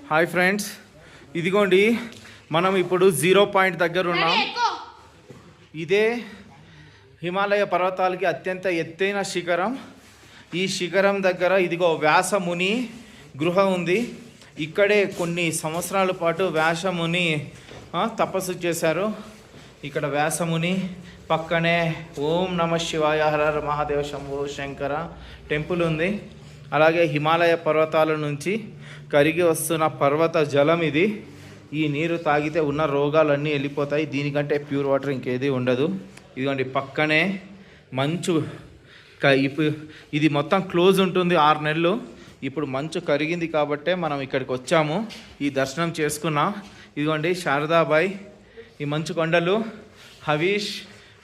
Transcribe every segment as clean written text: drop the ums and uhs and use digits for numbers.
Hi friends, ఇదిగోండి మనం ఇప్పుడు 0 పాయింట్ దగ్గర ఉన్నాం. ఇదే హిమాలయ పర్వతాలకి అత్యంత ఎత్తైన శిఖరం. ఈ శిఖరం దగ్గర ఇదిగో వ్యాసముని గృహ ఉంది. ఇక్కడే కొన్ని సంవత్సరాల పాటు వ్యాసముని తపస్సు చేశారు. ఇక్కడ వ్యాసముని పక్కనే ఓం నమ శివాయ హర హర మహాదేవ శంభో శంకర టెంపుల్ ఉంది. అలాగే హిమాలయ పర్వతాల నుంచి కరిగి వస్తున్న పర్వత జలం ఇది. ఈ నీరు తాగితే ఉన్న రోగాలన్నీ వెళ్ళిపోతాయి. దీనికంటే ప్యూర్ వాటర్ ఇంకేది ఉండదు. ఇదిగోండి పక్కనే మంచు, ఇది మొత్తం క్లోజ్ ఉంటుంది 6 నెలలు. ఇప్పుడు మంచు కరిగింది కాబట్టే మనం ఇక్కడికి వచ్చాము, ఈ దర్శనం చేసుకున్నాం. ఇదిగోండి శారదాబాయ్, ఈ మంచు కొండలు, హవీష్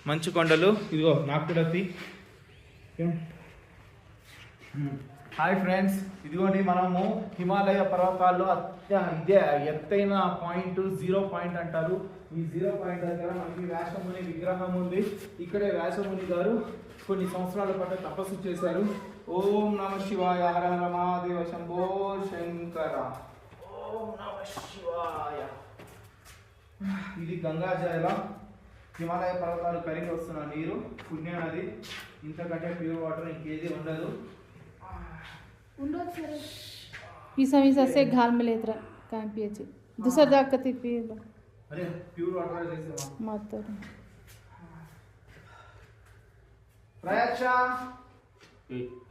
మంచు కొండలు. ఇదిగో నాకుడతి. హాయ్ ఫ్రెండ్స్, ఇదిగోండి మనము హిమాలయ పర్వతాల్లో ఇదే ఎత్తైన పాయింట్ 0 పాయింట్ అంటారు. ఈ 0 పాయింట్ దగ్గర మనకి వ్యాసముని విగ్రహం ఉంది. ఇక్కడే వ్యాసముని గారు కొన్ని సంవత్సరాల పాటు తపస్సు చేశారు. ఓం నమ శివాయ హర హర మహాదేవ శంభో శంకర. ఓం నమ శివాయ. ఇది గంగా జలం. హిమాలయ పర్వతాలు కరిగి వస్తున్న నీరు, పుణ్య నది. ఇంతకంటే ప్యూర్ వాటర్ ఇంకేది ఉండదు. पीसा से घाल में लेत रहा काम पिए दूसरा जाकती पिए अरे प्यूर वाटर जैसे मत प्रयाक्षा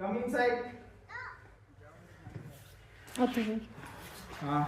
कम इनसाइड अच्छा हां